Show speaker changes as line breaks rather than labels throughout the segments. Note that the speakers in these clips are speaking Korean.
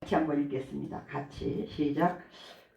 같이 한번 읽겠습니다. 같이 시작.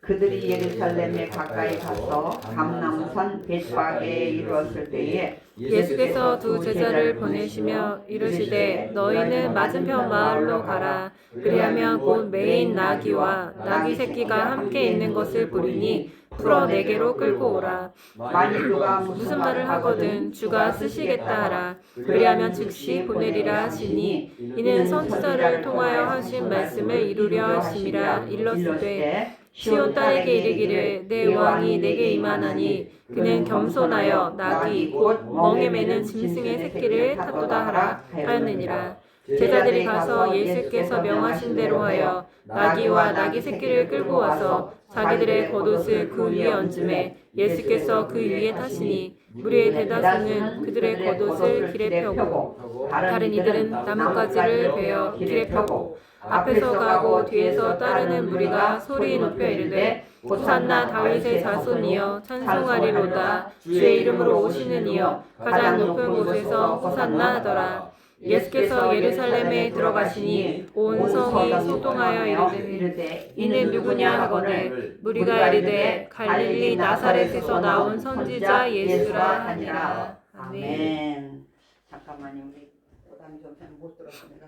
그들이 예루살렘에 가까이 가서 감람산 벳바게에 이르렀을 때에
예수께서 두 제자를 보내시며 이르시되 너희는 맞은편 마을로 가라. 그리하면 곧 매인 나귀와 나귀 새끼가 함께 있는 것을 보리니 풀어 내게로 끌고 오라.
만일 누가
무슨 말을 하거든 주가 쓰시겠다 하라. 그리하면 즉시 보내리라 하시니 이는 선지자를 통하여 하신 말씀을 이루려 하심이라. 일렀으되 시온 딸에게 이르기를 내 왕이 내게 임하나니 그는 겸손하여 나귀 곧 멍에 매는 짐승의 새끼를 탔도다 하라 하였느니라. 제자들이 가서 예수께서 명하신 대로 하여 나귀와 나귀 새끼를 끌고 와서 자기들의 겉옷을 그 위에 얹음에 예수께서 그 위에 타시니 무리의 대다수는 그들의 겉옷을 길에 펴고 다른 이들은 나뭇가지를 베어 길에 펴고 앞에서 가고 뒤에서 따르는 무리가 소리 높여 이르되 호산나 다윗의 자손이여 찬송하리로다. 주의 이름으로 오시는 이여 가장 높은 곳에서 호산나 하더라. 예수께서 예루살렘에 들어가시니 온 성이 소동하여 이르되 이는 누구냐 하거늘 무리가 이르되 갈릴리 나사렛에서 나온 선지자 예수라 하니라.
아멘. 잠깐만요. 우리 부담이 좀 못 들어서 내가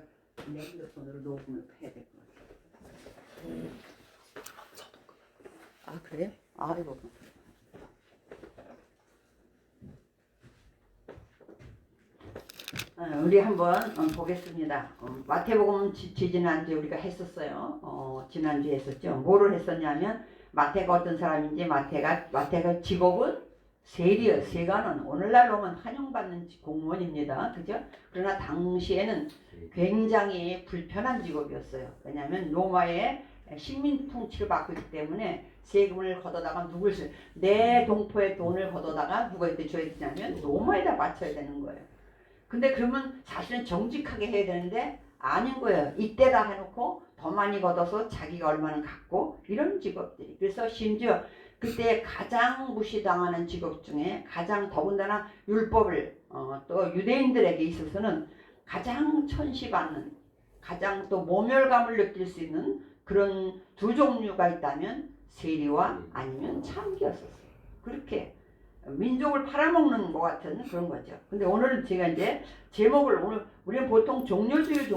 내 핸드폰으로 녹음을 해야 될 것 같아요. 아 그래요? 아이고. 우리 한번 보겠습니다. 마태복음 지난주에 우리가 했었어요. 지난주에 했었죠. 뭐를 했었냐면 마태가 어떤 사람인지 마태가 직업은 세리요. 세관은 오늘날로 하면 환영받는 공무원입니다. 그죠? 그러나 당시에는 굉장히 불편한 직업이었어요. 왜냐하면 로마의 식민 통치를 받고 있기 때문에 세금을 걷어다가 내 동포의 돈을 걷어다가 누구한테 줘야 되냐면 로마에다 바쳐야 되는 거예요. 근데 그러면 사실은 정직하게 해야 되는데 아닌 거예요. 이때다 해놓고 더 많이 걷어서 자기가 얼마나 갖고 이런 직업들이. 그래서 심지어 그때 가장 무시당하는 직업 중에 가장 더군다나 율법을 또 유대인들에게 있어서는 가장 천시받는 가장 또 모멸감을 느낄 수 있는 그런 두 종류가 있다면 세리와 아니면 참기였었어요. 그렇게 민족을 팔아먹는 것 같은 그런 거죠. 근데 오늘은 제가 이제 제목을 우리는 보통 종려주의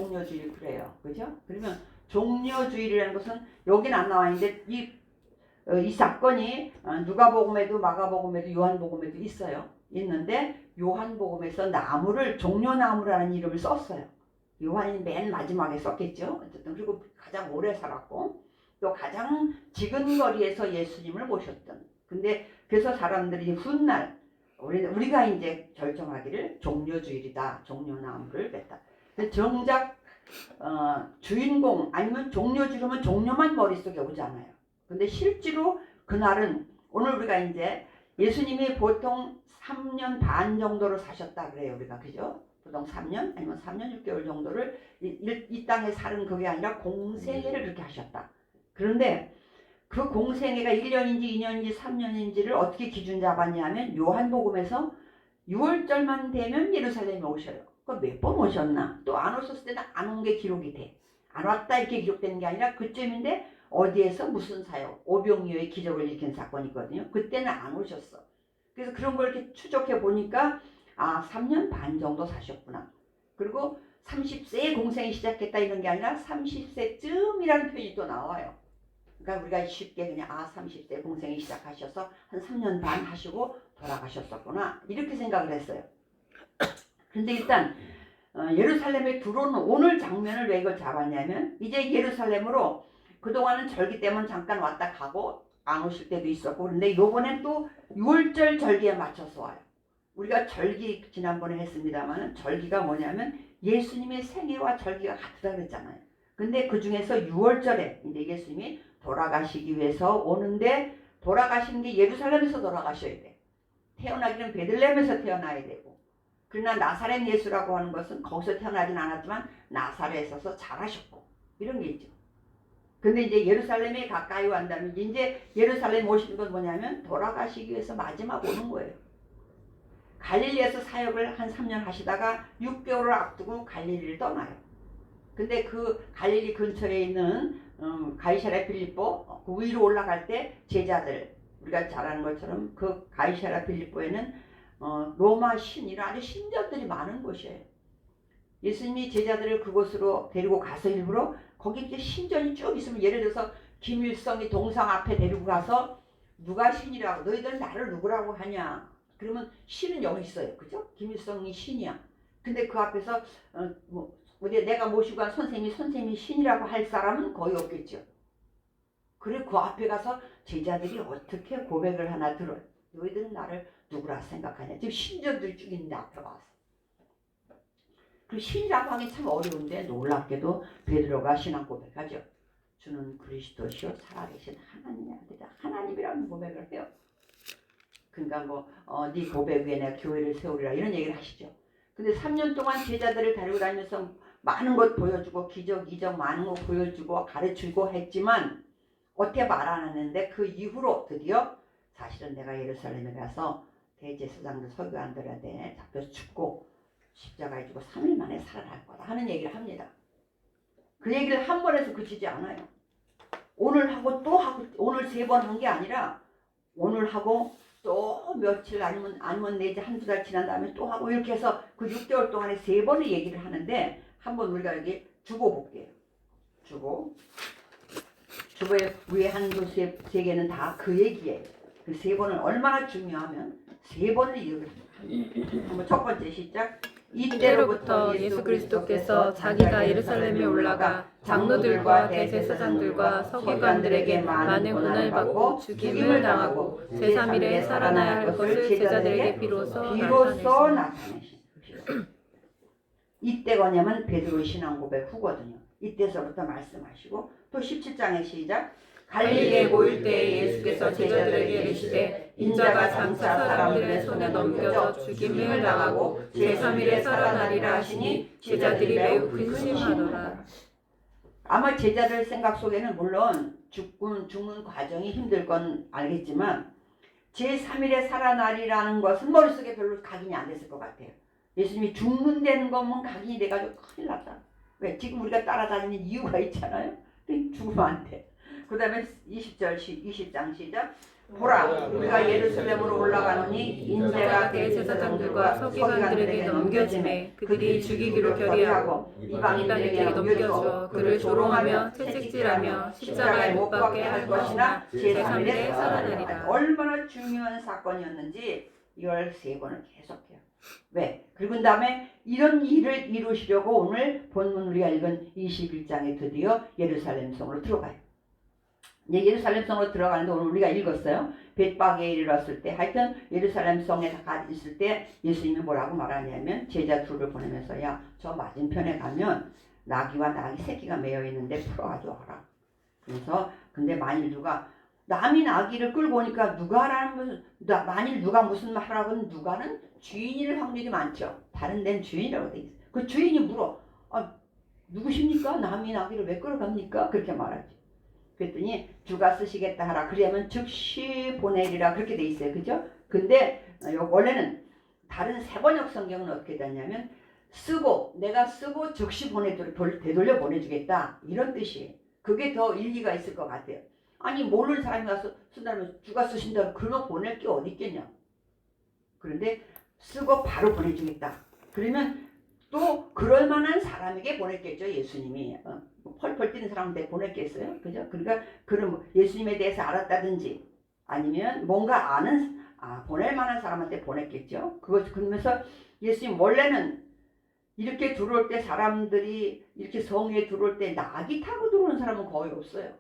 그래요. 그죠? 그러면 종려주의라는 것은 여기는 안 나와 있는데 이 사건이 누가복음에도 마가복음에도 요한복음에도 있는데 요한복음에서 나무를 종려나무라는 이름을 썼어요. 요한이 맨 마지막에 썼겠죠. 어쨌든 그리고 가장 오래 살았고 또 가장 지근거리에서 예수님을 모셨던. 근데 그래서 사람들이 훗날 우리가 이제 결정하기를 종려주일이다. 종려나무를 뺐다. 정작 주인공 아니면 종려주일이면 종려만 머릿속에 오잖아요. 근데 실제로 그날은 오늘 우리가 이제 예수님이 보통 3년 반 정도를 사셨다 그래요. 우리가 그죠? 보통 3년 아니면 3년 6개월 정도를 이 땅에 사는 그게 아니라 공생애를 그렇게 하셨다. 그런데 그 공생애가 1년인지 2년인지 3년인지를 어떻게 기준 잡았냐면 요한복음에서 6월절만 되면 예루살렘에 오셔요. 그 몇 번 오셨나? 또 안 오셨을 때는 안 온 게 기록이 돼. 안 왔다 이렇게 기록되는 게 아니라 그쯤인데 어디에서 무슨 사역, 오병이어의 기적을 일으킨 사건이 있거든요. 그때는 안 오셨어. 그래서 그런 걸 이렇게 추적해 보니까 3년 반 정도 사셨구나. 그리고 30세에 공생이 시작했다 이런 게 아니라 30세쯤이라는 표현이 또 나와요. 그러니까 우리가 쉽게 그냥 30세 공생이 시작하셔서 한 3년 반 하시고 돌아가셨었구나 이렇게 생각을 했어요. 근데 일단 예루살렘에 들어오는 오늘 장면을 왜 이걸 잡았냐면 이제 예루살렘으로 그동안은 절기 때문에 잠깐 왔다 가고 안 오실 때도 있었고 그런데 요번엔 또 6월절 절기에 맞춰서 와요. 우리가 절기 지난번에 했습니다만 절기가 뭐냐면 예수님의 생애와 절기가 같다 그랬잖아요. 근데 그 중에서 6월절에 이제 예수님이 돌아가시기 위해서 오는데 돌아가시는 게 예루살렘에서 돌아가셔야 돼. 태어나기는 베들레헴에서 태어나야 되고 그러나 나사렛 예수라고 하는 것은 거기서 태어나진 않았지만 나사렛에서 자라셨고 이런 게 있죠. 근데 이제 예루살렘에 가까이 왔다면 이제 예루살렘 오시는 건 뭐냐면 돌아가시기 위해서 마지막 오는 거예요. 갈릴리에서 사역을 한 3년 하시다가 6개월을 앞두고 갈릴리를 떠나요. 근데 그 갈릴리 근처에 있는 가이사랴 빌립보 그 위로 올라갈 때 제자들 우리가 잘 아는 것처럼 그 가이사랴 빌립보에는 로마 신이나 아주 신전들이 많은 곳이에요. 예수님이 제자들을 그곳으로 데리고 가서 일부러 거기 이제 신전이 쭉 있으면 예를 들어서 김일성이 동상 앞에 데리고 가서 누가 신이라고 너희들은 나를 누구라고 하냐 그러면 신은 여기 있어요. 그죠? 김일성이 신이야. 근데 그 앞에서 어디 내가 모시고 간 선생님이 신이라고 할 사람은 거의 없겠죠. 그리고 그 앞에 가서 제자들이 어떻게 고백을 하나 들어요. 너희들은 나를 누구라 생각하냐. 지금 신전들이 쭉 있는데 앞에 와서. 그 신이라고 하기 참 어려운데 놀랍게도 베드로가 신앙 고백하죠. 주는 그리스도시요 살아계신 하나님의 아들이다. 하나님이라는 고백을 해요. 그러니까 네 고백 위에 내가 교회를 세우리라 이런 얘기를 하시죠. 근데 3년 동안 제자들을 데리고 다니면서 많은 것 보여주고 기적 이적 많은 것 보여주고 가르치고 했지만 어떻게 말 안 했는데 그 이후로 드디어 사실은 내가 예루살렘에 가서 대제사장들 서기관들한테 잡혀서 죽고 십자가에 죽고 3일 만에 살아날 거다 하는 얘기를 합니다. 그 얘기를 한 번에서 그치지 않아요. 오늘 하고 또 하고 오늘 3번 한 게 아니라 오늘 하고 또 며칠 아니면 내지 한두 달 지난 다음에 또 하고 이렇게 해서 그 6개월 동안에 3번의 얘기를 하는데 한번 우리가 여기 주보 볼게요. 주보의 위에 한두 세 개는 다 그 얘기예요. 그 3번은 얼마나 중요하면 3번을 이어갑니다. 한번 첫 번째 시작.
이때로부터 예수 그리스도께서 자기가 예루살렘에 올라가 장로들과 대제사장들과 서기관들에게 많은 고난을 받고 죽임을 당하고 제3일에 살아나야 할 것을 제자들에게 비로소
나타내신. 이때가냐면 베드로의 신앙 고백 후거든요. 이때서부터 말씀하시고 또 17장의 시작.
갈릴리에 모일 때 예수께서 제자들에게 이르시되 인자가 장차 사람들의 손에 넘겨져 죽임을 당하고 제3일에 살아나리라 하시니 제자들이 매우 근심하더라.
아마 제자들 생각 속에는 물론 죽는 과정이 힘들 건 알겠지만 제3일에 살아나리라는 것은 머릿속에 별로 각인이 안 됐을 것 같아요. 예수님이 죽는다는 것만 각인이 돼가지고 큰일 났다. 왜? 지금 우리가 따라다니는 이유가 있잖아요. 죽으면 안 돼. 그 다음에 20장 시작. 보라 우리가 예루살렘으로 올라가노니 인자가 대제사장들과 서기관들에게 넘겨지매 그들이 죽이기로 결의하고 이방인들에게 넘겨줘 그를 조롱하며 채찍질하며 십자가에 못 박게 할 것이나 제3일에 살아나리라. 얼마나 중요한 사건이었는지 이걸 3번을 계속해요. 왜? 그리고 다음에 이런 일을 이루시려고 오늘 본문 우리가 읽은 21장에 드디어 예루살렘 성으로 들어가요. 이제 예루살렘 성으로 들어가는데 오늘 우리가 읽었어요. 벳바게에 이르렀을 때 하여튼 예루살렘 성에 가 있을 때 예수님이 뭐라고 말하냐면 제자 둘을 보내면서 야 저 맞은편에 가면 나귀와 나귀 새끼가 매여 있는데 풀어가져와라. 그래서 근데 만일 누가 남이 나귀를 끌고 오니까 만일 누가 무슨 말을 하거든 누가는 주인일 확률이 많죠. 다른 데는 주인이라고 돼 있어요. 그 주인이 물어. 누구십니까? 남이 나귀를 왜 끌어갑니까? 그렇게 말하지. 그랬더니 주가 쓰시겠다 하라. 그러면 즉시 보내리라. 그렇게 돼 있어요. 그죠? 근데 원래는 다른 세번역 성경은 어떻게 되냐면 내가 쓰고 즉시 되돌려 보내주겠다. 이런 뜻이에요. 그게 더 일리가 있을 것 같아요. 아니 모르는 사람이 와서 쓴다면 주가 쓰신다고 그러면 보낼 게 어디 있겠냐. 그런데 쓰고 바로 보내주겠다. 그러면 또 그럴 만한 사람에게 보냈겠죠. 예수님이 펄펄 뛰는 사람한테 보냈겠어요. 그죠? 그러니까 그럼 예수님에 대해서 알았다든지 아니면 뭔가 보낼 만한 사람한테 보냈겠죠. 그러면서 예수님 원래는 이렇게 들어올 때 사람들이 이렇게 성에 들어올 때 나귀 타고 들어오는 사람은 거의 없어요.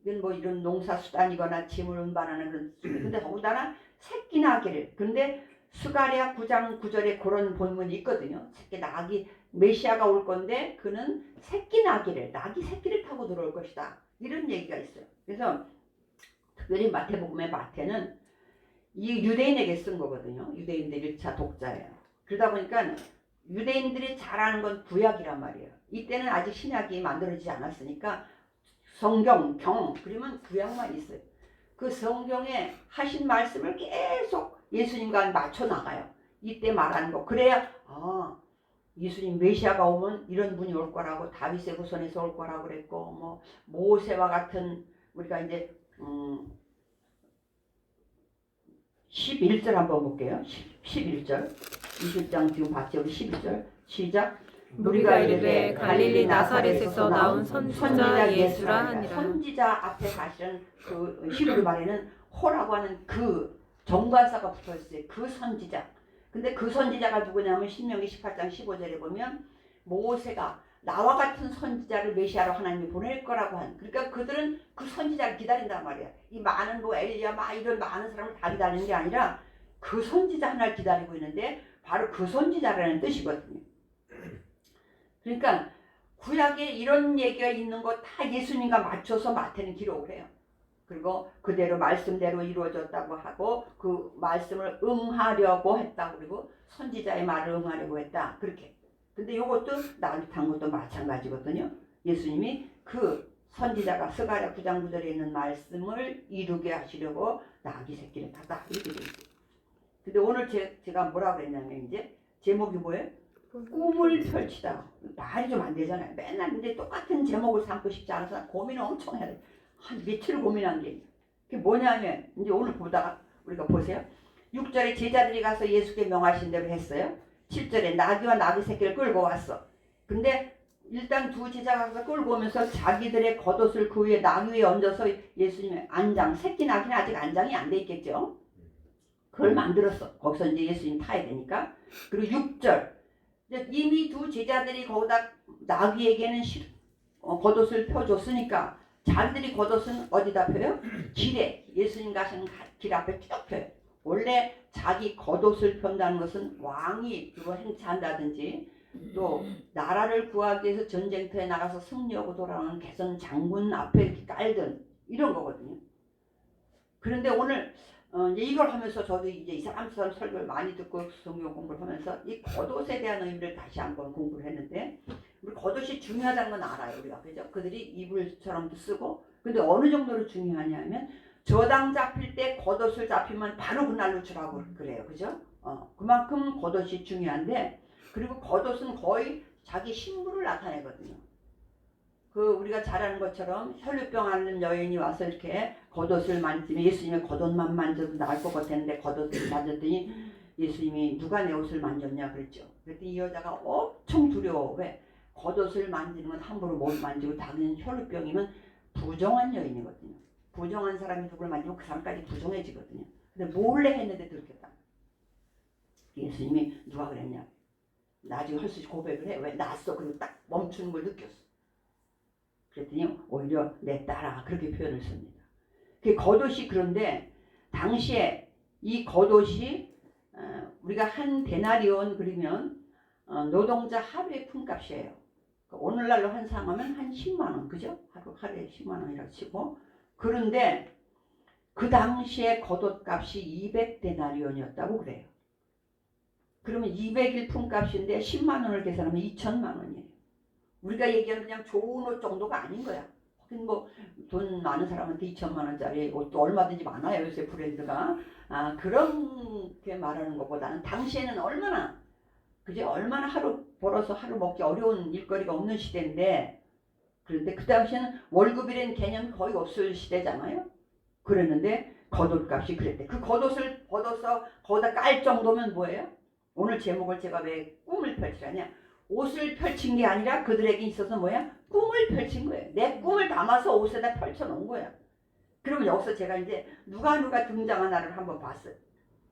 이건 뭐 이런 농사수단이거나 짐을 운반하는 그런 근데 더군다나 새끼 나귀를 근데 스가랴 9장 9절에 그런 본문이 있거든요. 나귀 메시아가 올 건데 그는 나귀 새끼를 타고 들어올 것이다. 이런 얘기가 있어요. 그래서 특별히 마태복음의 마태는 이 유대인에게 쓴 거거든요. 유대인들이 1차 독자예요. 그러다 보니까 유대인들이 잘 아는 건 구약이란 말이에요. 이때는 아직 신약이 만들어지지 않았으니까 성경, 그러면 구약만 있어요. 그 성경에 하신 말씀을 계속 예수님과 맞춰 나가요. 이때 말하는 거. 그래야 예수님 메시아가 오면 이런 분이 올 거라고 다윗의 후손에서 올 거라고 그랬고 뭐 모세와 같은 우리가 이제 11절 한번 볼게요. 11절 20장 지금 봤죠? 우리 11절 시작.
무리가 이르되 갈릴리 나사렛에서 나온 선지자 예수라 하니라.
선지자 앞에 사실은 그 히브리 말에는 호라고 하는 그 정관사가 붙어 있어요. 그 선지자. 근데 그 선지자가 누구냐면 신명기 18장 15절에 보면 모세가 나와 같은 선지자를 메시아로 하나님이 보낼 거라고 한. 그러니까 그들은 그 선지자를 기다린단 말이야. 이 많은 뭐 엘리야 막 이런 많은 사람을 다 기다리는 게 아니라 그 선지자 하나를 기다리고 있는데 바로 그 선지자라는 뜻이거든요. 그러니까 구약에 이런 얘기가 있는 거 다 예수님과 맞춰서 마태는 기록을 해요. 그리고 그대로 말씀대로 이루어졌다고 하고 그 말씀을 응하려고 했다. 그리고 선지자의 말을 응하려고 했다. 그렇게. 근데 이것도 나비탄 것도 마찬가지거든요. 예수님이 그 선지자가 스가랴 9장 9절에 있는 말씀을 이루게 하시려고 나귀 새끼를 탔다. 이렇게 돼 있어요. 근데 오늘 제가 뭐라고 그랬냐면 이제 제목이 뭐예요? 꿈을 펼치다. 말이 좀 안 되잖아요. 맨날 근데 똑같은 제목을 삼고 싶지 않아서 고민을 엄청 해야 돼. 한 며칠 고민한 게 그게 뭐냐면 이제 오늘 보다가 우리가 보세요. 6절에 제자들이 가서 예수께 명하신 대로 했어요. 7절에 나귀와 나귀 새끼를 끌고 왔어. 근데 일단 두 제자가 가서 끌고 오면서 자기들의 겉옷을 그 위에 나귀 위에 얹어서 예수님의 안장, 새끼 나귀는 아직 안장이 안 돼 있겠죠. 그걸 만들었어. 거기서 이제 예수님 타야 되니까. 그리고 6절 이미 두 제자들이 거기다 나귀에게는 겉옷을 펴줬으니까 자기들이 겉옷은 어디다 펴요? 길에 예수님 가시는 길 앞에 쭉 펴요. 원래 자기 겉옷을 편다는 것은 왕이 그거 행차한다든지 또 나라를 구하기 위해서 전쟁터에 나가서 승리하고 돌아오는 개선 장군 앞에 이렇게 깔든 이런 거거든요. 그런데 오늘 이제 이걸 하면서 저도 이제 이 사람 설교를 많이 듣고 성경 공부를 하면서 이 겉옷에 대한 의미를 다시 한번 공부를 했는데 우리 겉옷이 중요하다는 건 알아요. 우리가 그죠? 그들이 이불처럼도 쓰고 근데 어느 정도로 중요하냐면 저당 잡힐 때 겉옷을 잡히면 바로 그날로 주라고 그래요. 그죠? 그만큼 겉옷이 중요한데 그리고 겉옷은 거의 자기 신분을 나타내거든요. 그 우리가 잘 아는 것처럼 혈류병 앓는 여인이 와서 이렇게 겉옷을 만지면 예수님의 겉옷만 만져도 나을 것 같았는데 겉옷을 만졌더니 예수님이 누가 내 옷을 만졌냐 그랬죠. 그랬더니 이 여자가 엄청 두려워. 왜? 겉옷을 만지는 건 함부로 못 만지고 당연히 혈류병이면 부정한 여인이거든요. 부정한 사람이 누굴 만지면 그 사람까지 부정해지거든요. 근데 몰래 했는데 들켰다. 예수님이 누가 그랬냐. 나중에 할 수 있이 고백을 해. 왜? 났어. 그리고 딱 멈추는 걸 느꼈어. 그랬더니 오히려 내 딸아 그렇게 표현을 씁니다. 그 겉옷이 그런데 당시에 이 겉옷이 우리가 한 데나리온 그러면 노동자 하루의 품값이에요. 오늘날로 환산하면 한 10만 원 그죠? 하루에 10만 원이라고 치고 그런데 그 당시에 겉옷값이 200데나리온이었다고 그래요. 그러면 200일 품값인데 10만 원을 계산하면 2천만 원이에요. 우리가 얘기하는 그냥 좋은 옷 정도가 아닌 거야. 하긴 뭐 돈 많은 사람한테 2천만 원짜리 옷도 얼마든지 많아요. 요새 브랜드가. 그렇게 말하는 것보다는 당시에는 얼마나 그죠? 얼마나 하루 벌어서 하루 먹기 어려운 일거리가 없는 시대인데 그런데 그 당시에는 월급이라는 개념이 거의 없을 시대잖아요. 그랬는데 겉옷값이 그랬대. 그 겉옷을 걷어서 거기다 깔 정도면 뭐예요? 오늘 제목을 제가 왜 꿈을 펼치라냐. 옷을 펼친 게 아니라 그들에게 있어서 뭐야? 꿈을 펼친 거예요. 내 꿈을 담아서 옷에다 펼쳐놓은 거야. 그러면 여기서 제가 이제 누가 등장하나를 한번 봤어요.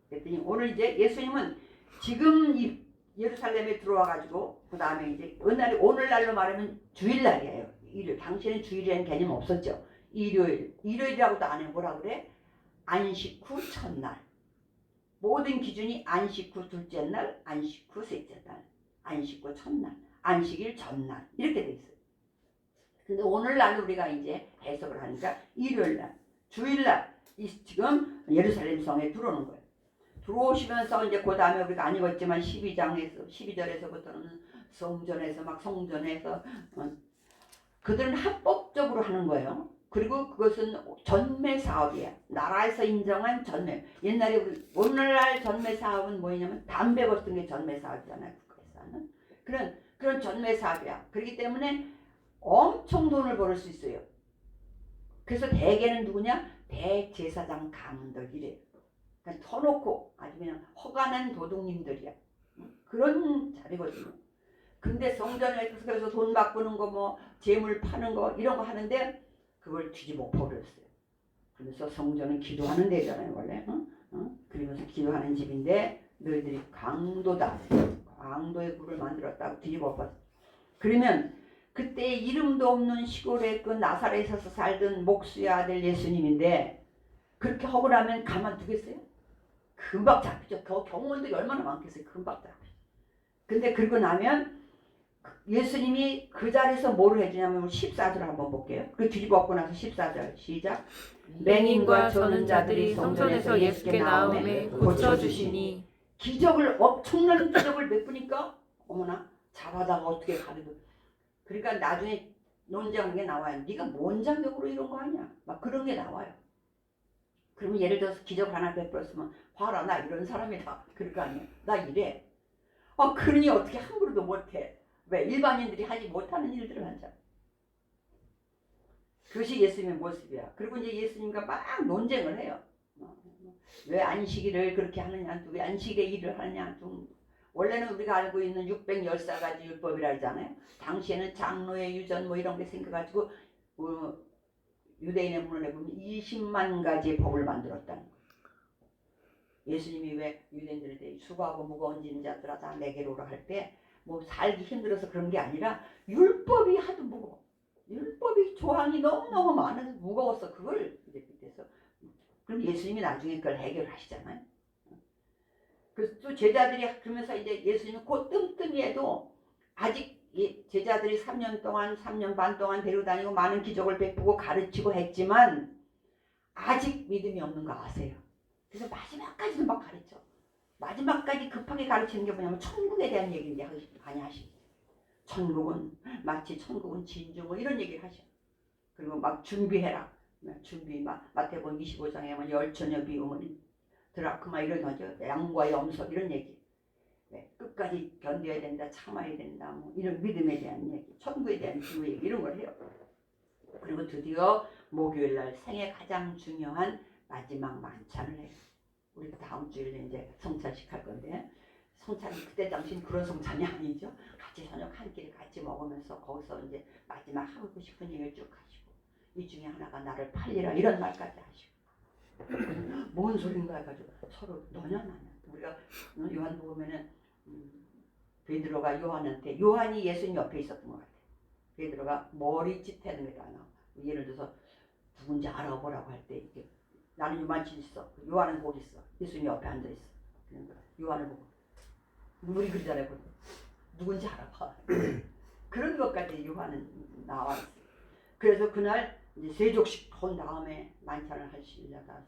그랬더니 오늘 이제 예수님은 지금 이 예루살렘에 들어와가지고 그 다음에 이제 오늘날로 말하면 주일날이에요. 일요일. 당시에는 주일이라는 개념 없었죠. 일요일이라고도 안 해요. 뭐라 그래? 안식 후 첫날. 모든 기준이 안식 후 둘째 날, 안식 후 셋째 날. 안식 후 첫날, 안식일 전날 이렇게 돼 있어요. 근데 오늘날 우리가 이제 해석을 하니까 일요일날, 주일날 지금 예루살렘 성에 들어오는 거예요. 들어오시면서 이제 그 다음에 우리가 안 읽었지만 12절에서부터는 성전에서 그들은 합법적으로 하는 거예요. 그리고 그것은 전매 사업이야. 나라에서 인정한 전매. 옛날에 오늘날 전매 사업은 뭐냐면 담배 같은 게 전매 사업이잖아요. 그런 전매사업이야. 그렇기 때문에 엄청 돈을 벌을 수 있어요. 그래서 대개는 누구냐? 대제사장 가문들 이래. 그러니까 터놓고 아주 그냥 허가난 도둑님들이야. 그런 자리거든요. 근데 성전에 그래서 돈 바꾸는 거 뭐 재물 파는 거 이런 거 하는데 그걸 뒤집어 버렸어요. 그래서 성전은 기도하는 데잖아요 원래. 그러면서 기도하는 집인데 너희들이 강도다. 강도의 굴을 만들었다고 뒤집어 버렸어. 그러면 그때 이름도 없는 시골에 그 나사렛에서 살던 목수의 아들 예수님인데 그렇게 하고 나면 가만두겠어요? 금방 잡히죠. 경원들이 얼마나 많겠어요. 금방 잡히죠. 근데 그러고 나면 예수님이 그 자리에서 뭐를 해주냐면 14절 한번 볼게요. 그 뒤집어엎고 나서 14절 시작.
맹인과 저는 자들이 성전에서 예수께 나오매 고쳐주시니.
기적을 엄청난 기적을 베푸니까 어머나 잡아다가 어떻게 가르고. 그러니까 나중에 논쟁에 나와요. 네가 뭔 자격으로 이런 거 하냐. 막 그런 게 나와요. 그러면 예를 들어서 기적 하나 베풀었으면 봐라 나 이런 사람이다. 그럴 거 아니야. 나 이래. 그러니 어떻게 함부로도 못해. 왜? 일반인들이 하지 못하는 일들을 하자. 그것이 예수님의 모습이야. 그리고 이제 예수님과 막 논쟁을 해요. 왜 안식일을 그렇게 하느냐, 왜 안식일에 일을 하느냐. 원래는 우리가 알고 있는 614가지 율법이라 하잖아요. 당시에는 장로의 유전 뭐 이런 게 생겨가지고 유대인의 문헌에 보면 20만 가지의 법을 만들었다는 거예요. 예수님이 왜 유대인들한테 수고하고 무거운 짐 자들아 다 내게로 오라 할 때 뭐 살기 힘들어서 그런 게 아니라 율법이 하도 무거워. 율법이 조항이 너무너무 많아서 무거워서 그걸 이제 밑에서 그럼 예수님이 나중에 그걸 해결하시잖아요. 그래서 또 제자들이 그러면서 이제 예수님은 그 뜸뜸이에도 아직 제자들이 3년 동안 3년 반 동안 데려다니고 많은 기적을 베푸고 가르치고 했지만 아직 믿음이 없는 거 아세요? 그래서 마지막까지도 막 가르쳐. 마지막까지 급하게 가르치는 게 뭐냐면 천국에 대한 얘기인데 많이 하시죠. 천국은 마치 천국은 진주 뭐 이런 얘기를 하셔. 그리고 막 준비해라. 준비 막 마태복음 25장에 뭐 열처녀 비우면 드라크마 이런 거죠. 양과 염소 이런 얘기. 네, 끝까지 견뎌야 된다, 참아야 된다, 뭐 이런 믿음에 대한 얘기, 천국에 대한 기도 얘기 이런 걸 해요. 그리고 드디어 목요일 날 생애 가장 중요한 마지막 만찬을 해요. 우리가 다음 주일에 이제 성찬식 할 건데 성찬이 그때 당시는 그런 성찬이 아니죠. 같이 저녁 한 끼를 같이 먹으면서 거기서 이제 마지막 하고 싶은 얘기를 쭉 하시고 이 중에 하나가 나를 팔리라 이런 말까지 하시고 뭔 소린가 해가지고 서로 너냐 나냐. 우리가 요한복음에는 베드로가 요한이 예수님 옆에 있었던 것 같아요. 베드로가 머리짓 하는 게 나와. 예를 들어서 누군지 알아보라고 할 때 이게 나는 요만치 있어. 요한은 거기 있어. 예수님 옆에 앉아 있어. 그러니까 요한을 보고 우리 그러잖아요. 누군지 알아봐. 그런 것까지 요한은 나와 있어요. 그래서 그날 이제 세족식 한 다음에 만찬을 하시려다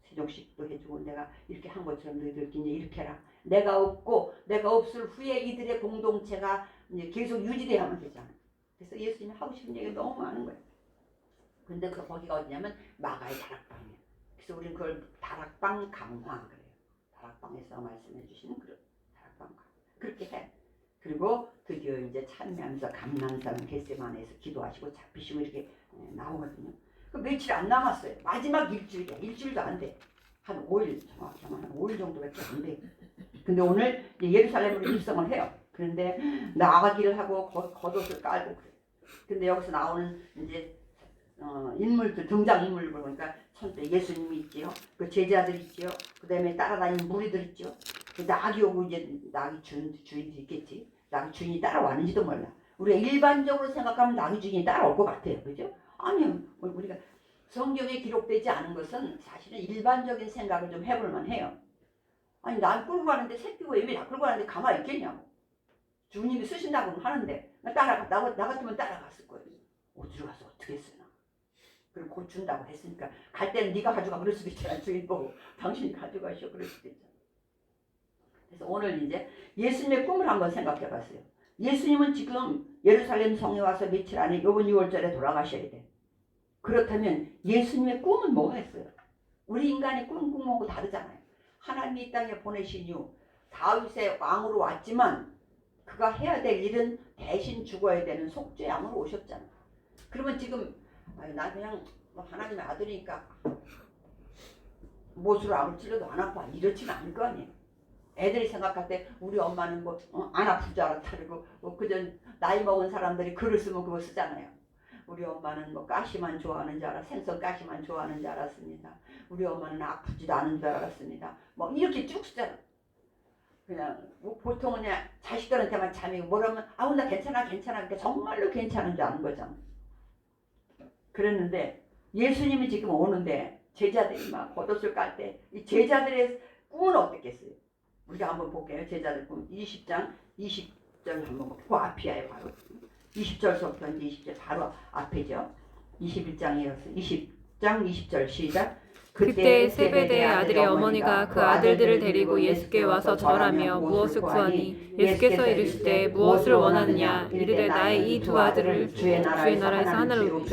세족식도 해주고 내가 이렇게 한 것처럼 너희들 이제 이렇게 해라. 내가 없을 후에 이들의 공동체가 이제 계속 유지돼야만 되잖아요. 그래서 예수님이 하고 싶은 얘기가 너무 많은 거예요. 근데 거기가 어디냐면 마가의 다락방이에요. 그래서 우리는 그걸 다락방 강화 그래요. 다락방에서 말씀해 주시는 그런 다락방 강화. 그렇게 해. 그리고 드디어 이제 찬미하면서 감람산 겟세마네에서 기도하시고 잡히시고 이렇게 나오거든요. 그 며칠 안 남았어요. 마지막 일주일이야. 일주일도 안 돼. 한 5일 정확히 하면 한 5일 정도밖에 안 돼. 근데 오늘 예루살렘으로 입성을 해요. 그런데 나가기를 하고 겉옷을 깔고 그래. 근데 여기서 나오는 이제 인물들 등장인물을 보니까 천대 예수님이 있지요. 그 제자들 있지요. 그다음에 따라다니는 무리들 있죠. 그 낙이 오고 이제 낙이 주인도 있겠지. 낙이 주인이 따라왔는지도 몰라. 우리가 일반적으로 생각하면 낙이 주인이 따라올 것 같아요. 그죠? 아니요. 우리가 성경에 기록되지 않은 것은 사실은 일반적인 생각을 좀 해볼 만해요. 아니 난 끌고 가는데 새끼고 애미 다 끌고 가는데 가만히 있겠냐고. 주님이 쓰신다고는 하는데 나 같으면 따라갔을 거예요. 어디로 가서 어떻게 쓰나. 그리고 곧 준다고 했으니까 갈 때는 네가 가져가 그럴 수도 있잖아. 주인 보고 당신이 가져가시오 그럴 수도 있잖아. 그래서 오늘 이제 예수님의 꿈을 한번 생각해 봤어요. 예수님은 지금 예루살렘 성에 와서 며칠 안에 이번 6월절에 돌아가셔야 돼. 그렇다면 예수님의 꿈은 뭐가 있어요? 우리 인간의 꿈하고 다르잖아요. 하나님이 이 땅에 보내신 이후 다윗의 왕으로 왔지만 그가 해야 될 일은 대신 죽어야 되는 속죄양으로 오셨잖아. 그러면 지금 나 그냥 하나님의 아들이니까 못으로 암을 찔러도 안 아파 이렇지는 않을 거 아니에요. 애들이 생각할 때 우리 엄마는 뭐 안 아픈 줄 알았다 그러고 그전 나이 먹은 사람들이 글을 쓰면 그거 쓰잖아요. 우리 엄마는 뭐 가시만 좋아하는 줄 알아 생선 가시만 좋아하는 줄 알았습니다. 우리 엄마는 아프지도 않은 줄 알았습니다. 뭐 이렇게 쭉 쓰잖아. 그냥 뭐 보통은 그냥 자식들한테만 참이고 뭐라면 아우 나 괜찮아 그러니까 정말로 괜찮은 줄 아는 거잖아. 그랬는데 예수님이 지금 오는데 제자들이 막 겉옷을 깔 때 이 제자들의 꿈은 어땠겠어요? 우리가 한번 볼게요. 제자들 꿈 20장 20절 한번 볼게요. 그 앞이에요 바로. 20절서부터 이제 20절 바로 앞이죠. 21장이었어요. 20장 20절 시작.
그때 세베대의 아들의 어머니가 그 아들들을 데리고 예수께 와서 절하며 무엇을 구하니 예수께서 이르시되 무엇을 원하느냐 이르되 나의 이 두 아들을 주의 나라에서 하나로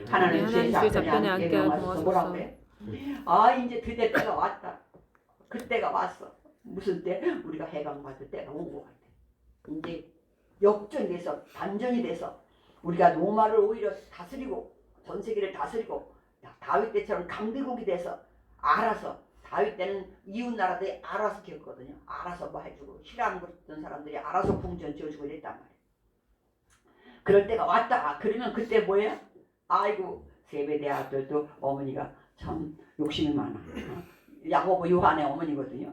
하나는 주의 좌편에 앉게 하옵소서.
아 이제 드디어 때가 왔다. 그때가 왔어. 무슨 때? 우리가 해방받을 때가 온 것 같아. 이제 역전돼서 반전이 돼서 우리가 로마를 오히려 다스리고 전 세계를 다스리고 다윗 때처럼 강대국이 돼서 알아서 다윗 때는 이웃 나라들이 알아서 겪거든요. 알아서 뭐 해주고 히람 같은 사람들이 알아서 궁전 지어주고 이랬단 말이에요. 그럴 때가 왔다. 그러면 그때 뭐예요? 아이고 세베대 아들도 어머니가 참 욕심이 많아. 야고보 요한의 어머니거든요.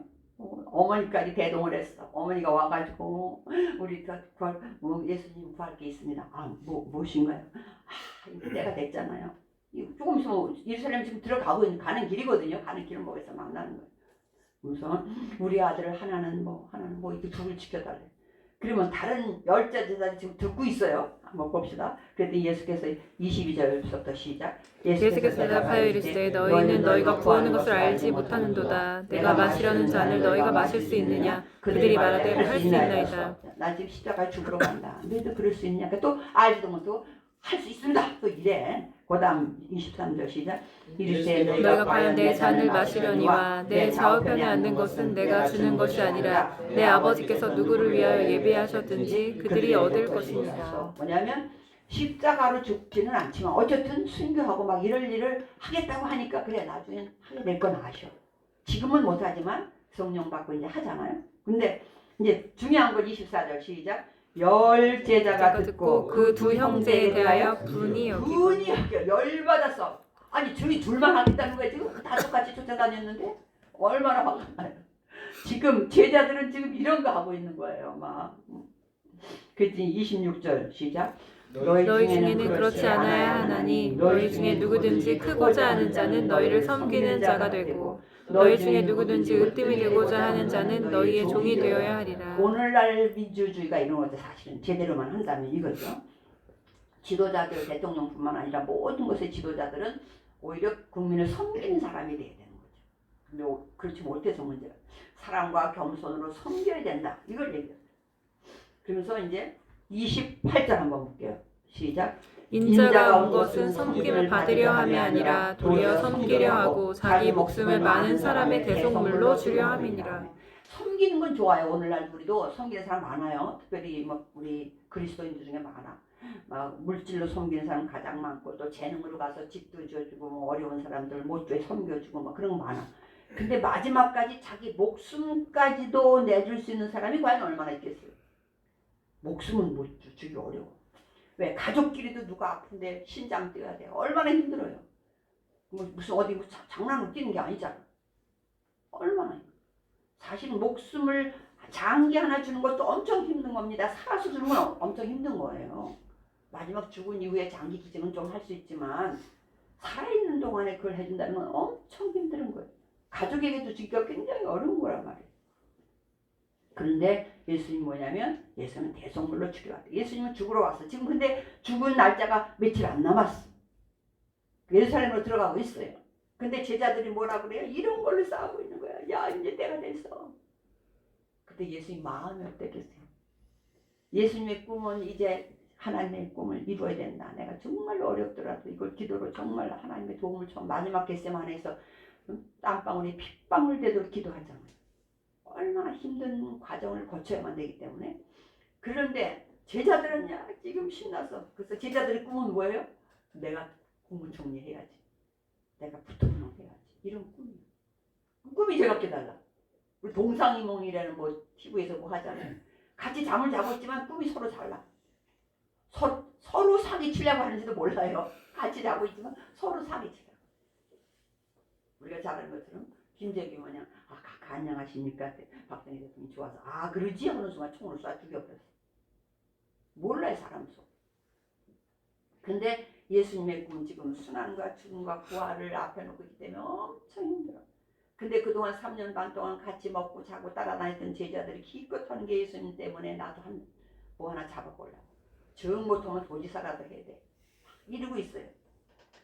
어머니까지 대동을 했어. 어머니가 와가지고 우리 예수님 구할 게 있습니다. 무엇인가요? 이제 때가 됐잖아요. 조금 있으면 예루살렘 지금 가는 길이거든요. 가는 길을 목에서 만나는 거예요. 우선 우리 아들을 하나는 뭐 이렇게 둘을 지켜달래. 그러면 다른 열자 제자들이 지금 듣고 있어요. 한번 봅시다. 그랬더니 예수께서 22절부터 시작.
예수께서 대답하여 이르시되 너희는 너희가 구하는 것을 알지 못하는도다. 내가 마시려는 잔을 너희가 마실 수 있느냐? 그들이 말하되 할 수 있나이다.
나 지금 십자가에 죽으러 간다. 너희도 그럴 수 있냐? 또 알지도 못하고 할 수 있습니다. 또 이래. 그 다음 23절 시작. 이르시되
너희가 과연 내 잔을 마시려니와 내 좌우편에 앉는 것은 내가 주는 것이 아니라 내 아버지께서 누구를 위하여 예비하셨든지 그들이 얻을 것이니라.
뭐냐면 십자가로 죽지는 않지만 어쨌든 순교하고 막 이럴 일을 하겠다고 하니까 그래 나중엔 하게 될 건 아셔. 지금은 못하지만 성령 받고 이제 하잖아요. 근데 이제 중요한 건 24절 시작. 열 제자가 듣고
그 두 형제에 대하여 분이 여기고
열받았어. 아니 저희 둘만 하겠다는 거야 지금 다 똑같이 쫓아다녔는데 얼마나 화가 나요. 지금 제자들은 지금 이런 거 하고 있는 거예요 막. 그랬더니 26절 시작.
너희 중에는 그렇지 않아야 하나니 너희 중에 누구든지 크고자 하는 자는 너희를 섬기는 자가 되고 너희 중에 누구든지 으뜸이 되고자 하는 자는 너희의 종이 되어야 하리라.
오늘날 민주주의가 이런 거죠. 사실은 제대로만 한다면 이거죠. 지도자들 대통령뿐만 아니라 모든 것의 지도자들은 오히려 국민을 섬기는 사람이 돼야 되는 거죠. 근데 그렇지 못해서 문제가 사랑과 겸손으로 섬겨야 된다. 이걸 얘기해요. 그러면서 이제 28절 한번 볼게요. 시작.
인자가 온 것은 섬김을 받으려 함이 아니라 도리어 섬기려 하고 자기 목숨을 많은 사람의 대속물로 주려 함이니라.
섬기는 건 좋아요. 오늘날 우리도 섬기는 사람 많아요. 특별히 뭐 우리 그리스도인들 중에 많아. 막 물질로 섬기는 사람 가장 많고 또 재능으로 가서 집도 지어주고 뭐 어려운 사람들 못돼 섬겨주고 뭐 그런 거 많아. 근데 마지막까지 자기 목숨까지도 내줄 수 있는 사람이 과연 얼마나 있겠어요? 목숨은 못 주기 어려워. 왜? 가족끼리도 누가 아픈데 신장 떼야 돼. 얼마나 힘들어요. 무슨 어디 장난으로 뛰는 게 아니잖아. 얼마나 힘들어. 사실 목숨을 장기 하나 주는 것도 엄청 힘든 겁니다. 살아서 주는 건 엄청 힘든 거예요. 마지막 죽은 이후에 장기 기증은 좀 할 수 있지만 살아있는 동안에 그걸 해준다는 건 엄청 힘든 거예요. 가족에게도 주기가 굉장히 어려운 거란 말이에요. 그런데 예수님 뭐냐면 예수는 대속물로 죽여 왔다. 예수님은 죽으러 왔어. 지금 근데 죽은 날짜가 며칠 안 남았어. 예루살렘으로 들어가고 있어요. 근데 제자들이 뭐라 그래요? 이런 걸로 싸우고 있는 거야. 야 이제 때가 됐어. 그때 예수님 마음이 어땠겠어요? 예수님의 꿈은 이제 하나님의 꿈을 이루어야 된다. 내가 정말 어렵더라도 이걸 기도로 정말 하나님의 도움을 좀 마지막 겟세마네에서 땀방울이 핏방울 되도록 기도하잖아요. 얼마나 힘든 과정을 거쳐야만 되기 때문에 그런데 제자들은 야 지금 신났어. 그래서 제자들의 꿈은 뭐예요? 내가 국무총리 해야지. 내가 부통령 해야지. 이런 꿈이에요. 꿈이 제각기 달라. 우리 동상이몽이라는 뭐 TV에서 뭐 하잖아요. 같이 잠을 자고 있지만 꿈이 서로 달라. 서로 사기치려고 하는지도 몰라요. 같이 자고 있지만 서로 사기치려고. 우리가 잘 아는 것처럼 김재규 뭐냐 각하 안녕하십니까? 박정희 대통령이 좋아서 그러지 하는 순간 총으로 쏴 죽여버렸어. 몰라요 사람 속. 근데 예수님의 꿈은 지금 순환과 죽음과 부활을 앞에 놓고 있기 때문에 엄청 힘들어. 근데 그동안 3년 반 동안 같이 먹고 자고 따라다녔던 제자들이 기껏 하는 게 예수님 때문에 나도 뭐 하나 잡아보려고. 정 못하면 도지사라도 해야 돼. 이러고 있어요.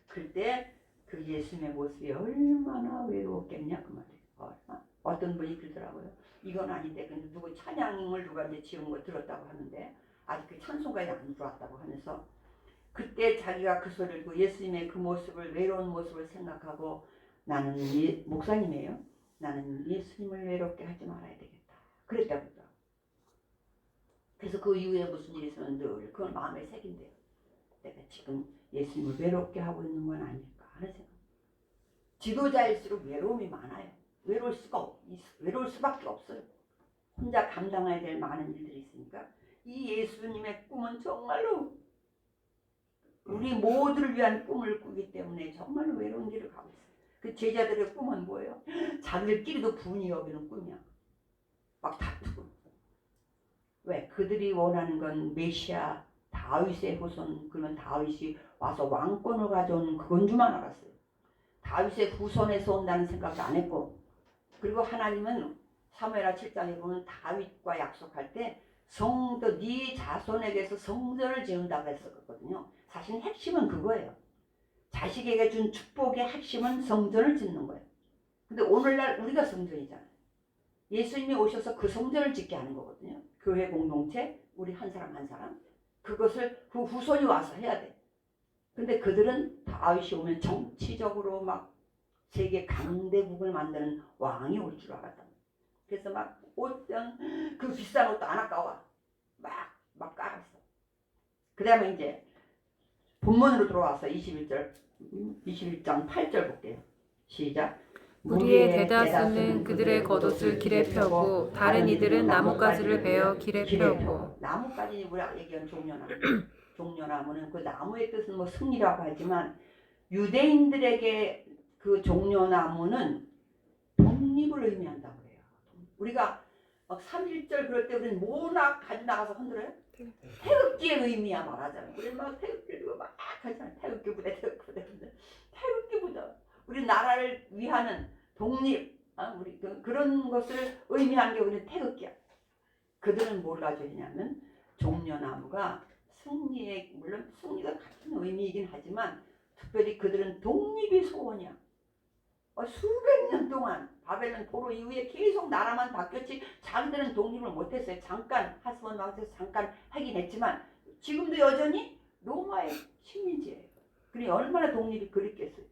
그때 그 예수님의 모습이 얼마나 외로웠겠냐 그 말이에요. 어떤 분이 그러더라고요. 이건 아닌데 근데 누구 찬양을 누가 이제 지은 거 들었다고 하는데 아직 그 찬송가에 안 들어왔다고 하면서 그때 자기가 그 소리를 듣고 예수님의 그 모습을 외로운 모습을 생각하고 나는 목사님이에요. 나는 예수님을 외롭게 하지 말아야 되겠다. 그랬다고 그러더라고요. 그래서 그 이후에 무슨 일이 있으면 늘 그걸 마음에 새긴대요. 내가 지금 예수님을 외롭게 하고 있는 건 아닐까 하는 생각. 지도자일수록 외로움이 많아요. 외로울 수밖에 없어요. 혼자 감당해야 될 많은 일들이 있으니까 이 예수님의 꿈은 정말로 우리 모두를 위한 꿈을 꾸기 때문에 정말로 외로운 길을 가고 있어요. 그 제자들의 꿈은 뭐예요? 자기들끼리도 분이 여기는 꿈이야. 막 다투고. 왜? 그들이 원하는 건 메시아 다윗의 후손, 그러면 다윗이 와서 왕권을 가져오는 그건 줄만 알았어요. 다윗의 후손에서 온다는 생각도 안 했고, 그리고 하나님은 사무엘하 7장에 보면 다윗과 약속할 때 성도 네 자손에게서 성전을 지은다고 했었거든요. 사실 핵심은 그거예요. 자식에게 준 축복의 핵심은 성전을 짓는 거예요. 근데 오늘날 우리가 성전이잖아요. 예수님이 오셔서 그 성전을 짓게 하는 거거든요. 교회 공동체, 우리 한 사람 한 사람. 그것을 그 후손이 와서 해야 돼. 근데 그들은 다윗이 오면 정치적으로 막 세계 강대국을 만드는 왕이 올 줄 알았다. 그래서 막 옷장 그 비싼 옷도 안 아까워. 막 깔았어. 그 다음에 이제 본문으로 들어와서 21장 8절 볼게요. 시작.
무리의 대다수는 그들의 겉옷을 길에 펴고 다른 이들은 나뭇가지를 베어 길에 펴고.
나뭇가지 우리가 얘기하는 종려나무. 종려나무는 그 나무의 뜻은 뭐 승리라고 하지만 유대인들에게 그 종려나무는 독립을 의미한다고 그래요. 우리가 막 3.1절 그럴 때 우리는 뭐나 가지고 나가서 흔들어요? 태극기의 의미야 말하자면. 우리는 막 태극기 들고 막 하잖아요. 태극기 부대. 태극기 부대. 우리 나라를 위하는 독립, 우리 그런 것을 의미하는 게 우리는 태극기야. 그들은 뭘 가지고 있냐면 종려나무가 승리의, 물론 승리가 같은 의미이긴 하지만 특별히 그들은 독립이 소원이야. 수백 년 동안 바벨론 포로 이후에 계속 나라만 바뀌었지 자기들은 독립을 못했어요. 잠깐 하스본 왕에서 잠깐 하긴 했지만 지금도 여전히 로마의 식민지예요. 그러니 얼마나 독립이 그립겠어요.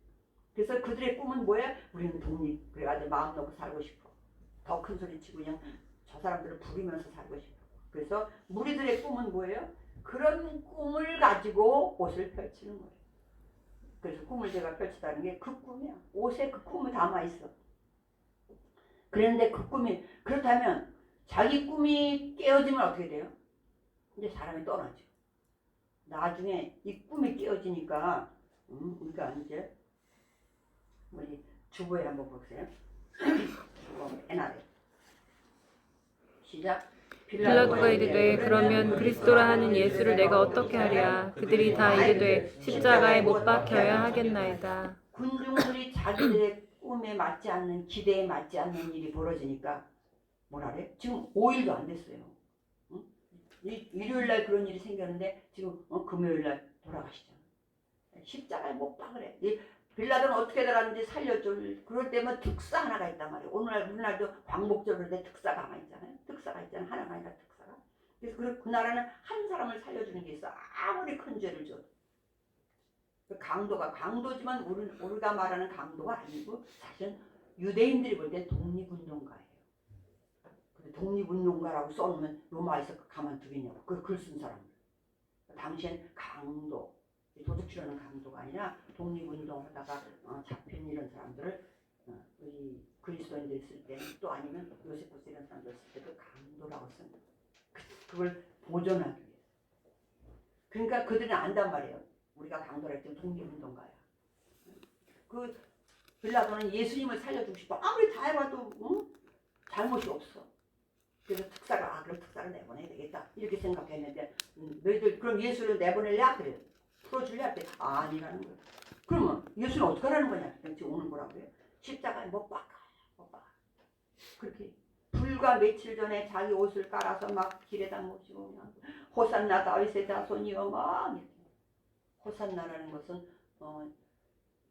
그래서 그들의 꿈은 뭐야? 우리는 독립. 그래가지고 마음 놓고 살고 싶어. 더 큰 소리 치고 그냥 저 사람들을 부리면서 살고 싶어. 그래서 무리들의 꿈은 뭐예요? 그런 꿈을 가지고 옷을 펼치는 거예요. 그래서 꿈을 제가 펼치다는 게 그 꿈이야. 옷에 그 꿈이 담아있어. 그런데 그 꿈이, 그렇다면 자기 꿈이 깨어지면 어떻게 돼요? 이제 사람이 떠나죠. 나중에 이 꿈이 깨어지니까 우리가 이제 우리 주보에 한번 보세요. 주보 옛날에 시작.
빌라도가 이르되 그러면 그리스도라 하는 예수를 내가 어떻게 하랴. 그들이 다 이르되 십자가에 못 박혀야 하겠나이다.
군중들이 자기들의 꿈에 맞지 않는, 기대에 맞지 않는 일이 벌어지니까 뭐라 그래? 지금 5일도 안 됐어요. 응? 일요일날 그런 일이 생겼는데 지금 금요일날 돌아가시잖아. 십자가에 못 박으래. 빌라도는 어떻게 달았는지 살려줄, 그럴 때면 특사 하나가 있단 말이에요. 오늘날 우리날도 광복절인데 특사가 하나 있잖아요. 특사가 있잖아요. 하나가 아니라 특사가. 그래서 그 나라는 한 사람을 살려주는 게 있어. 아무리 큰 죄를 져도. 그 강도가 강도지만 우리가 말하는 강도가 아니고 사실은 유대인들이 볼 땐 독립운동가예요. 독립운동가라고 써놓으면 로마에서 가만두겠냐고. 그 글 쓴 사람. 당시엔 강도, 도둑질하는 강도가 아니라 독립운동하다가 잡힌 이런 사람들을 우리 그리스도인들이 쓸 때는 또 아니면 요세푸스 이런 사람들 쓸 때 그 강도라고 씁니다. 그걸 보존하기 위해서. 그러니까 그들은 안단 말이에요. 우리가 강도라 했더니 독립운동가야. 그 빌라도는 예수님을 살려주고 싶어. 아무리 다 해봐도 잘못이 없어. 그래서 그럼 특사를 내보내야 되겠다. 이렇게 생각했는데 너희들 그럼 예수를 내보낼래? 그래. 풀어줄래? 할 때 아니라는 거야. 그러면 예수는 어떻게 하라는 거냐? 지금 오늘 뭐라고 해요? 십자가에 못 박아. 그렇게 불과 며칠 전에 자기 옷을 깔아서 막 길에다 모시고 그냥 호산나 다윗의 자손이여 막 이렇게. 호산나라는 것은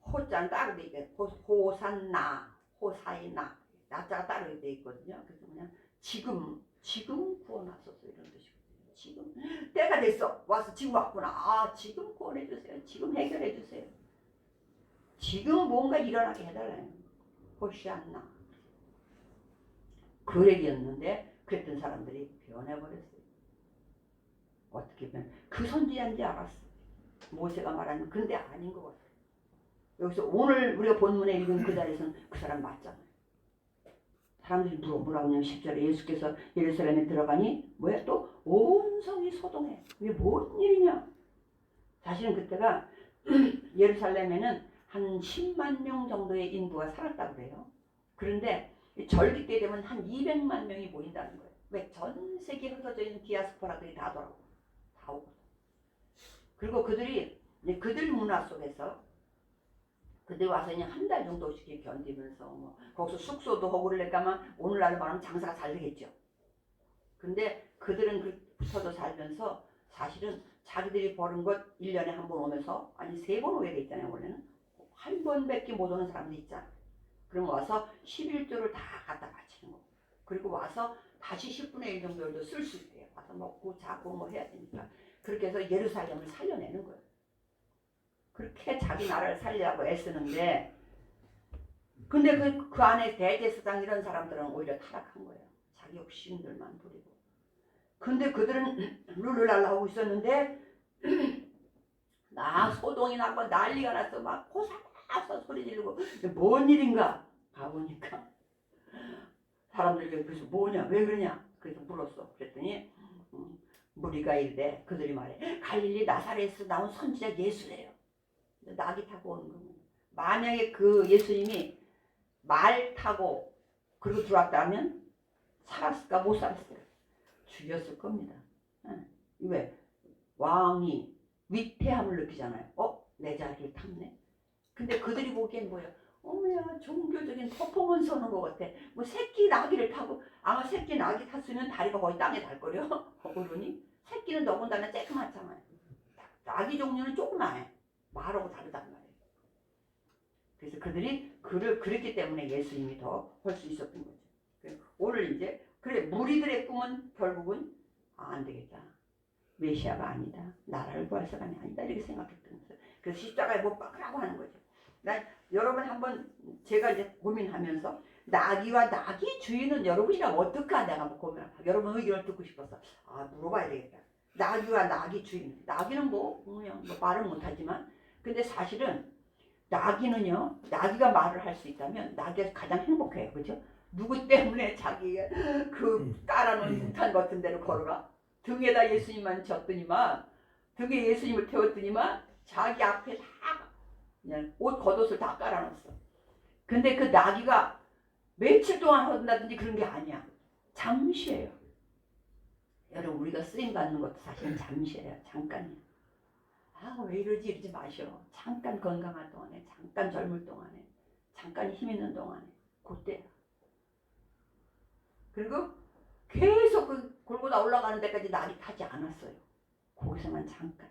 호자는 따로 돼 있고 호산나, 호사이나 나자가 따로 돼 있거든요. 그래서 그냥 지금 구원하소서 이런 뜻이거든요. 지금 때가 됐어. 와서 지금 왔구나. 지금 구원해 주세요. 지금 해결해 주세요. 지금 뭔가 일어나게 해달라요. 호시안나. 그 얘기였는데 그랬던 사람들이 변해버렸어요. 어떻게 변해? 그 선지자인지 알았어. 모세가 말하는 근데 아닌 것 같아요. 여기서 오늘 우리가 본문에 읽은 그 자리에서는 그 사람 맞잖아요. 사람들이 뭐라고 하냐면 10절에 예수께서 예루살렘에 들어가니 뭐야 또 온 성이 소동해. 이게 뭔 일이냐. 사실은 그때가 예루살렘에는 한 10만 명 정도의 인구가 살았다고 그래요. 그런데 절기 때 되면 한 200만 명이 모인다는 거예요. 왜? 전 세계에 흩어져 있는 디아스포라들이 다 돌아오고 다 오고. 그리고 그들이 그들 문화 속에서 그들 와서 그냥 한 달 정도씩 견디면서 거기서 숙소도 하고 그러니까만 오늘날로 말하면 장사가 잘 되겠죠. 근데 그들은 붙어서 살면서 사실은 자기들이 버는 것 1년에 한 번 오면서 아니 3번 오게 돼 있잖아요. 원래는 한 번밖에 못 오는 사람도 있잖아. 그럼 와서 11조를 다 갖다 바치는 거고 그리고 와서 다시 10분의 1 정도를 쓸 수 있대요. 와서 먹고 자고 뭐 해야 되니까 그렇게 해서 예루살렘을 살려내는 거예요. 그렇게 자기 나라를 살리려고 애쓰는데 근데 그 안에 대제사장 이런 사람들은 오히려 타락한 거예요. 자기 욕심들만 부리고. 근데 그들은 룰루랄라 하고 있었는데 소동이 나고 난리가 났어. 막 호사서 소리 지르고 뭔 일인가 가보니까 사람들이 그래서 뭐냐 왜 그러냐 그래서 물었어. 그랬더니 무리가 이르되 그들이 말해 갈릴리 나사렛에서 나온 선지자 예수래요. 낙이 타고 오는 거예요. 만약에 그 예수님이 말 타고 그리고 들어왔다면 살았을까 못 살았을까? 죽였을 겁니다. 왜? 왕이 위태함을 느끼잖아요. 내 자리를 탔네. 근데 그들이 보기엔 뭐야? 어머야 종교적인 퍼포먼스 하는 것 같아. 뭐 새끼 나귀를 타고 아마 새끼 나귀 탔으면 다리가 거의 땅에 닿을걸요. 어른이 새끼는 더군다나 쬐끄맣잖아요. 나귀 종류는 조그마해. 말하고 다르단 말이에요. 그래서 그들이 그랬기 때문에 예수님이 더 할 수 있었던 거죠. 오늘 이제 그래 무리들의 꿈은 결국은 안 되겠다. 메시아가 아니다. 나라를 구할 사람이 아니다. 이렇게 생각했던 거죠. 그래서 십자가에 못 박으라고 하는 거죠. 여러분 한번 제가 이제 고민하면서 나귀와 나귀 주인은 여러분이랑 어떨까 내가 한번 고민하고 여러분 의견을 듣고 싶어서 물어봐야 되겠다. 나귀와 나귀 주인. 나귀는 그냥 말은 못하지만 근데 사실은 나귀가 말을 할 수 있다면 나귀가 가장 행복해요. 그죠? 누구 때문에 자기가 그 깔아놓은 유탄 같은 데로 걸어가? 등에다 예수님만 졌더니만 등에 예수님을 태웠더니만 자기 앞에 다 그냥 옷 겉옷을 다 깔아놨어. 근데 그 나귀가 며칠 동안 한다든지 그런 게 아니야. 잠시예요. 여러분 우리가 쓰임 받는 것도 사실은 잠시예요. 잠깐이야. 왜 이러지 마셔. 잠깐 건강할 동안에 잠깐 젊을 동안에 잠깐 힘 있는 동안에 그때 그리고 계속 그 골고다 올라가는 데까지 낙이 타지 않았어요. 거기서만 잠깐.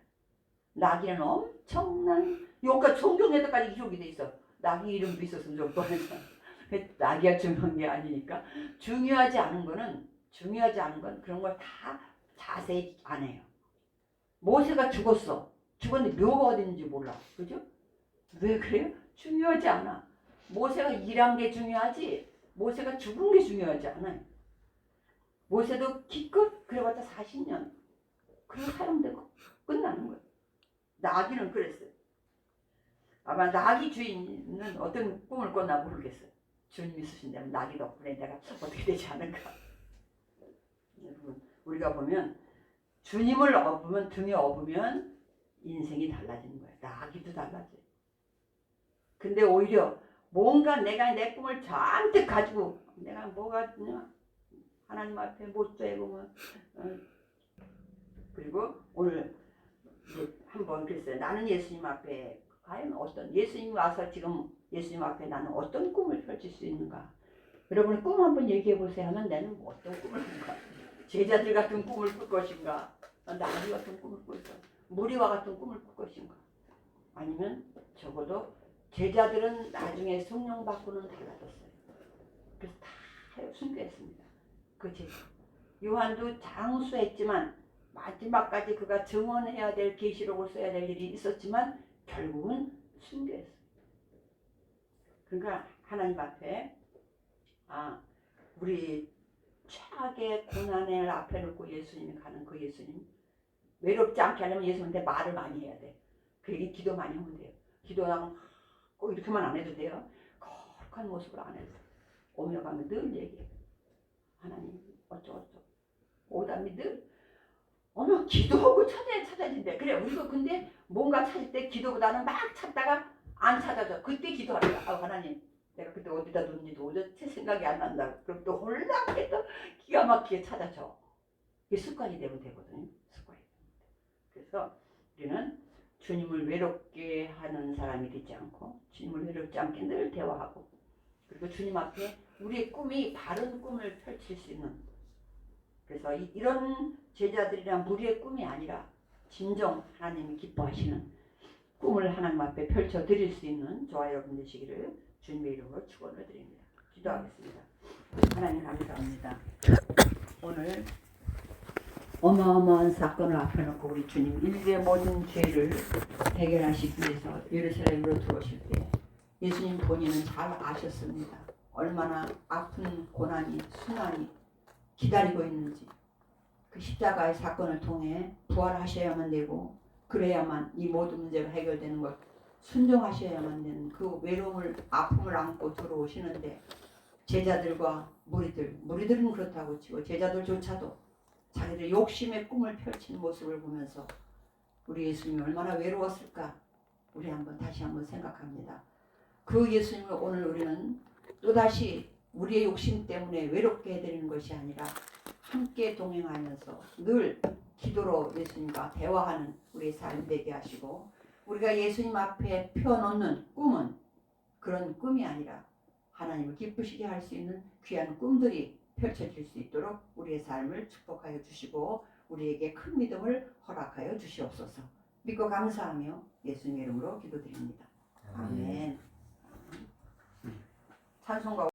낙이는 엄청난 여기가 성경에다까지 기록이 돼 있어. 낙이 이름도 있었으면 좀 뻔해서 낙이가 중요한 게 아니니까 중요하지 않은 건 그런 걸 다 자세히 안 해요. 모세가 죽었는데 묘가 어디 있는지 몰라. 그죠? 왜 그래요? 중요하지 않아. 모세가 일한 게 중요하지 모세가 죽은 게 중요하지 않아요. 모세도 기껏 그래봤자 40년 그리고 사용되고 끝나는 거예요. 나귀는 그랬어요. 아마 나귀 주인은 어떤 꿈을 꿨나 모르겠어요. 주님이 쓰신다면 나귀 덕분에 내가 어떻게 되지 않을까. 여러분 우리가 보면 주님을 업으면 등에 업으면 인생이 달라지는 거예요. 나귀도 달라져요. 근데 오히려 뭔가 내가 내 꿈을 잔뜩 가지고 내가 뭐가 하나님 앞에 못 되고 그리고 오늘 이제 한번 그랬어요. 나는 예수님 앞에 과연 어떤 예수님 와서 지금 예수님 앞에 나는 어떤 꿈을 펼칠 수 있는가? 여러분 꿈 한번 얘기해 보세요 하면 나는 어떤 꿈을 꿀까? 제자들 같은 꿈을 꿀 것인가? 나비 같은 꿈을 꿀까? 무리와 같은 꿈을 꿀 것인가? 아니면 적어도 제자들은 나중에 성령 받고는 달라졌어요. 그래서 다 순교했습니다. 그 제자. 요한도 장수했지만 마지막까지 그가 증언해야 될 계시록을 써야 될 일이 있었지만 결국은 순교했어요. 그러니까 하나님 앞에 우리 최악의 고난을 앞에 놓고 예수님이 가는 그 예수님 외롭지 않게 하려면 예수님한테 말을 많이 해야 돼. 그 얘기 기도 많이 하면 돼요. 기도하면 꼭 이렇게만 안 해도 돼요. 거룩한 모습으로 안 해도 돼요. 오며 가면 늘 얘기해요. 하나님 어쩌고저쩌고 오답이 늘 어머 기도하고 찾아진대. 그래 우리도 근데 뭔가 찾을 때 기도보다는 막 찾다가 안 찾아져. 그때 기도하라. 하나님 내가 그때 어디다 뒀는지 도대체 생각이 안 난다. 그럼 또 홀랑하게 또 기가 막히게 찾아져. 이게 습관이 되면 되거든요. 습관이. 그래서 우리는 주님을 외롭게 하는 사람이 되지 않고 주님을 외롭지 않게 늘 대화하고 그리고 주님 앞에 우리의 꿈이 바른 꿈을 펼칠 수 있는 그래서 이런 제자들이란 무리의 꿈이 아니라 진정 하나님이 기뻐하시는 꿈을 하나님 앞에 펼쳐드릴 수 있는 저와 여러분 되시기를 주님의 이름으로 축원을 드립니다. 기도하겠습니다. 하나님 감사합니다. 오늘 어마어마한 사건을 앞에 놓고 우리 주님 인류의 모든 죄를 해결하시기 위해서 예루살렘으로 들어오실 때 예수님 본인은 잘 아셨습니다. 얼마나 아픈 고난이 순환이 기다리고 있는지 그 십자가의 사건을 통해 부활하셔야만 되고 그래야만 이 모든 문제가 해결되는 것 순종하셔야만 되는 그 외로움을 아픔을 안고 들어오시는데 제자들과 무리들은 그렇다고 치고 제자들조차도 자기들 욕심의 꿈을 펼치는 모습을 보면서 우리 예수님이 얼마나 외로웠을까 우리 다시 한번 생각합니다. 그 예수님을 오늘 우리는 또다시 우리의 욕심 때문에 외롭게 해드리는 것이 아니라 함께 동행하면서 늘 기도로 예수님과 대화하는 우리의 삶 되게 하시고 우리가 예수님 앞에 펴놓는 꿈은 그런 꿈이 아니라 하나님을 기쁘시게 할 수 있는 귀한 꿈들이 펼쳐질 수 있도록 우리의 삶을 축복하여 주시고 우리에게 큰 믿음을 허락하여 주시옵소서. 믿고 감사하며 예수님의 이름으로 기도드립니다. 아멘. 찬송가